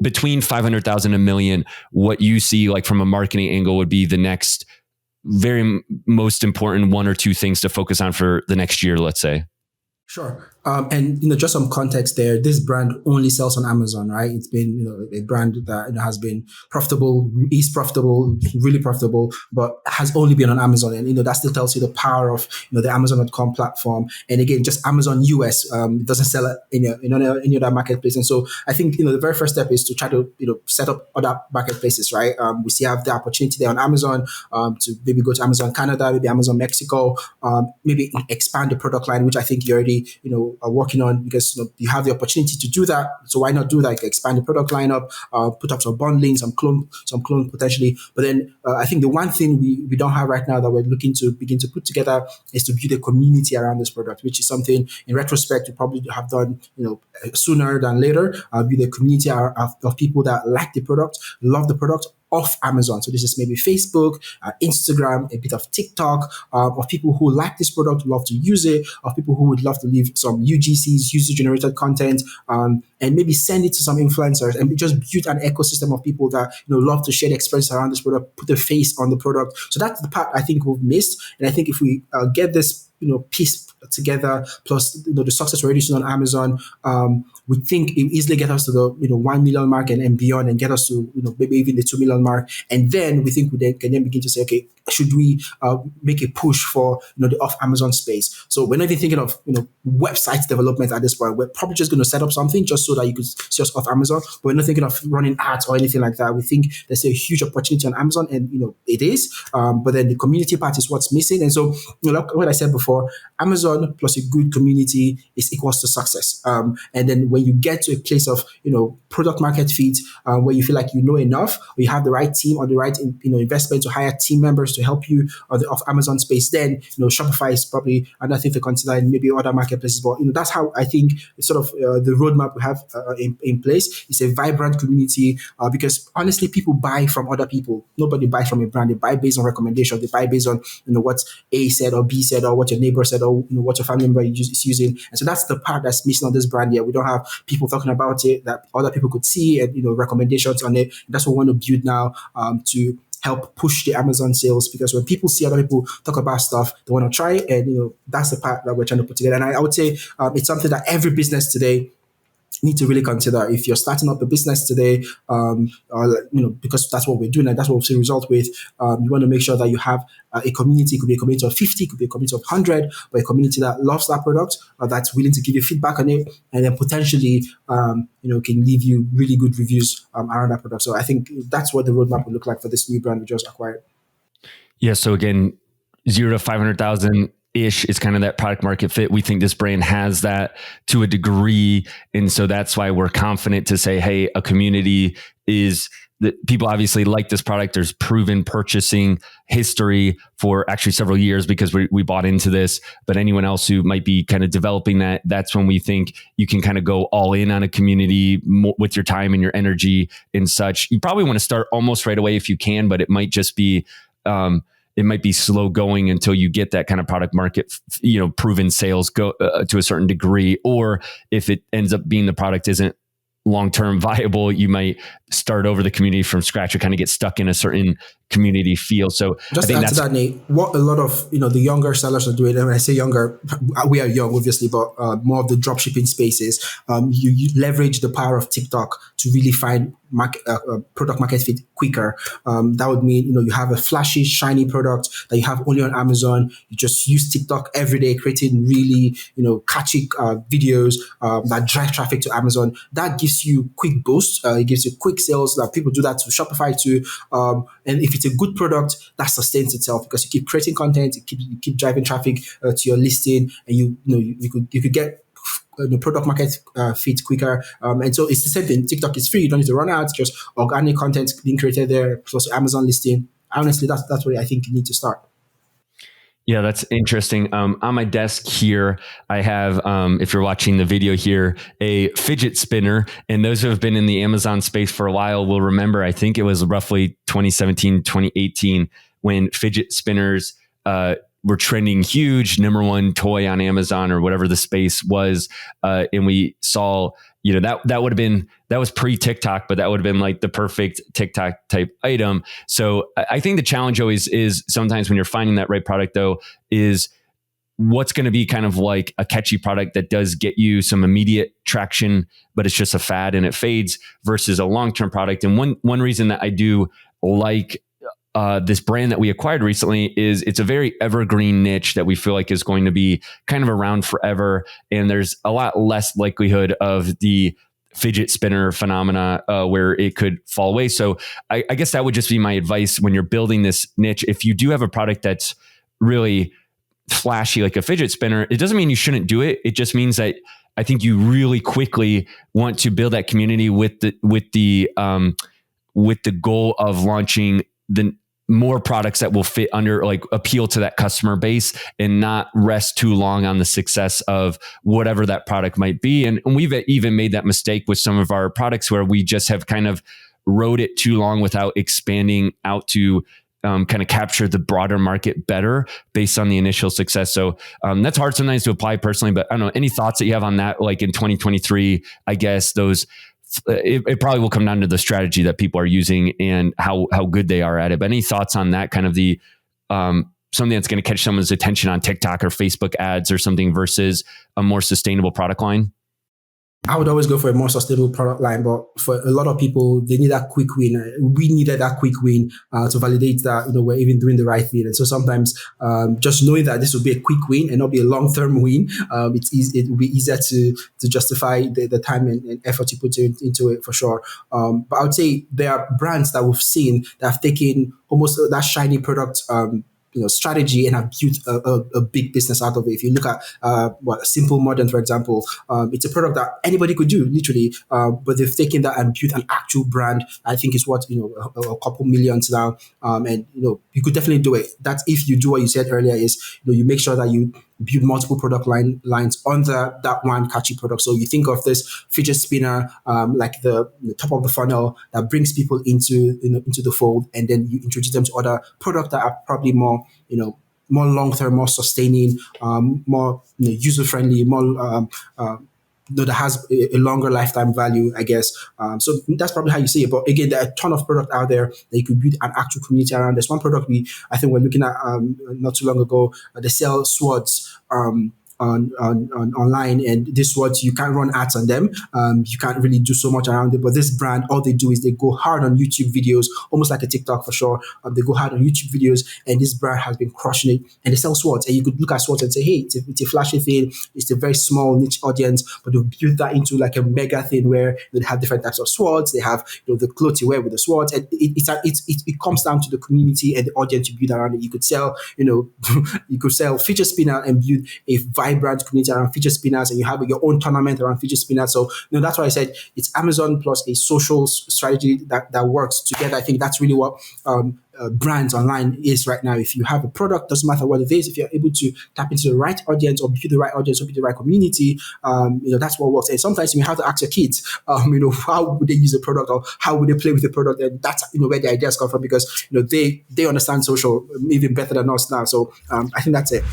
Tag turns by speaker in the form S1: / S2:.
S1: between 500,000 a million, what you see like from a marketing angle would be the next very most important one or two things to focus on for the next year, let's say?
S2: Sure. And just some context there. This brand only sells on Amazon, right? It's been a brand that has been profitable, is profitable, really profitable, but has only been on Amazon. And that still tells you the power of the Amazon.com platform. And again, just Amazon US doesn't sell in any other marketplace. And so I think the very first step is to try to set up other marketplaces, right? We see have the opportunity there on Amazon to maybe go to Amazon Canada, maybe Amazon Mexico, maybe expand the product line, which I think you already are working on, because you have the opportunity to do that. So why not do that? Like expand the product lineup, put up some bundling, some clone potentially. But then I think the one thing we don't have right now that we're looking to begin to put together is to build a community around this product, which is something in retrospect we probably have done sooner than later. Build a community of people that like the product, love the product, off Amazon. So this is maybe Facebook, Instagram, a bit of TikTok, of people who like this product, love to use it, of people who would love to leave some UGCs, user-generated content, and maybe send it to some influencers, and just build an ecosystem of people that love to share the experience around this product, put a face on the product. So that's the part I think we've missed. And I think if we get this piece together, plus the success we're already seeing on Amazon, we think it easily get us to the 1 million mark and beyond, and get us to maybe even the 2 million mark. And then we think we can then begin to say, okay, should we make a push for the off Amazon space? So we're not even thinking of website development at this point. We're probably just going to set up something just so that you could see us off Amazon. But we're not thinking of running ads or anything like that. We think there's a huge opportunity on Amazon, and it is. But then the community part is what's missing. And so like what I said before, Amazon plus a good community is equals to success. And then when you get to a place of product market fit, where you feel like enough, or you have the right team or the right investment to hire team members to help you on the off Amazon space, then Shopify is probably another thing to consider, and maybe other marketplaces. But that's how I think sort of the roadmap we have in place. It's a vibrant community, because honestly, people buy from other people. Nobody buys from a brand. They buy based on recommendation. They buy based on what A said or B said, or what your neighbor said, or what your family member is using. And so that's the part that's missing on this brand here. We don't have people talking about it that other people could see, and recommendations on it. That's what we want to build now, to help push the Amazon sales, because when people see other people talk about stuff, they want to try it, and that's the part that we're trying to put together. And I would say it's something that every business today need to really consider. If you're starting up a business today, because that's what we're doing and that's what we'll see result with, you want to make sure that you have a community. It could be a community of 50, it could be a community of 100, but a community that loves that product, that's willing to give you feedback on it, and then potentially, can leave you really good reviews around that product. So I think that's what the roadmap will look like for this new brand we just acquired.
S1: Yeah. So again, 0 to 500,000 ish is kind of that product market fit. We think this brand has that to a degree. And so that's why we're confident to say, hey, a community is that people obviously like this product. There's proven purchasing history for actually several years because we bought into this. But anyone else who might be kind of developing that, that's when we think you can kind of go all in on a community with your time and your energy and such. You probably want to start almost right away if you can, but it might just be, it might be slow going until you get that kind of product market, proven sales go to a certain degree. Or if it ends up being the product isn't long-term viable, you might start over the community from scratch or kind of get stuck in a certain community feel. So
S2: just
S1: I think
S2: to add to that, Nate, what a lot of the younger sellers are doing, and when I say younger, we are young obviously, but more of the drop shipping spaces, you leverage the power of TikTok to really find product market fit quicker. That would mean you have a flashy, shiny product that you have only on Amazon. You just use TikTok every day, creating really catchy videos that drive traffic to Amazon. That gives you quick boost. It gives you quick sales. That people do that to Shopify too. And if it's a good product, that sustains itself because you keep creating content, you keep driving traffic to your listing, and you could get the product market fit quicker. And so it's the same thing. TikTok is free. You don't need to run ads, just organic content being created there, plus Amazon listing. Honestly, that's where I think you need to start.
S1: Yeah, that's interesting. On my desk here, I have, if you're watching the video here, a fidget spinner. And those who have been in the Amazon space for a while will remember, I think it was roughly 2017, 2018, when fidget spinners were trending huge, number one toy on Amazon or whatever the space was. And we saw, that was pre-TikTok, but that would have been like the perfect TikTok type item. So I think the challenge always is sometimes when you're finding that right product though, is what's going to be kind of like a catchy product that does get you some immediate traction, but it's just a fad and it fades, versus a long-term product. And one reason that I do like this brand that we acquired recently is it's a very evergreen niche that we feel like is going to be kind of around forever. And there's a lot less likelihood of the fidget spinner phenomena where it could fall away. So I guess that would just be my advice when you're building this niche. If you do have a product that's really flashy like a fidget spinner, it doesn't mean you shouldn't do it. It just means that I think you really quickly want to build that community with the goal of launching the more products that will fit under, like, appeal to that customer base, and not rest too long on the success of whatever that product might be. And we've even made that mistake with some of our products where we just have kind of rode it too long without expanding out to kind of capture the broader market better based on the initial success. So that's hard sometimes to apply personally, but I don't know, any thoughts that you have on that? Like in 2023, I guess it probably will come down to the strategy that people are using and how good they are at it. But any thoughts on that, kind of the something that's going to catch someone's attention on TikTok or Facebook ads or something versus a more sustainable product line?
S2: I would always go for a more sustainable product line, but for a lot of people, they need that quick win. We needed that quick win to validate that we're even doing the right thing. And so sometimes just knowing that this will be a quick win and not be a long-term win, it will be easier to justify the time and effort you put into it, for sure. But I would say there are brands that we've seen that have taken almost that shiny product strategy and have built a big business out of it. If you look at Simple Modern, for example, it's a product that anybody could do, literally, but they've taken that and built an actual brand. I think it's what a couple millions now, and you could definitely do it. That's if you do what you said earlier, is you make sure that you build multiple product lines under that one catchy product. So you think of this fidget spinner like the top of the funnel that brings people into the fold, and then you introduce them to other products that are probably more long-term, more sustaining, more user-friendly, more that has a longer lifetime value, I guess. So that's probably how you see it. But again, there are a ton of product out there that you could build an actual community around. There's one product I think we're looking at not too long ago. They sell swords on online, and this swords, you can't run ads on them. You can't really do so much around it. But this brand, all they do is they go hard on YouTube videos, almost like a TikTok for sure. They go hard on YouTube videos, and this brand has been crushing it. And they sell swords, and you could look at swords and say, hey, it's a flashy thing. It's a very small niche audience, but they've built that into like a mega thing where they have different types of swords. They have the clothes you wear with the swords, and it comes down to the community and the audience you build around it. You could sell you could sell fidget spinner and build a vibrant community around fidget spinners, and you have your own tournament around fidget spinners. So that's why I said it's Amazon plus a social strategy that works together. I think that's really what brands online is right now. If you have a product, doesn't matter what it is, if you're able to tap into the right audience or build the right audience or build the right community, that's what works. And sometimes you have to ask your kids, how would they use the product, or how would they play with the product? And that's where the ideas come from, because they understand social even better than us now. So I think that's it.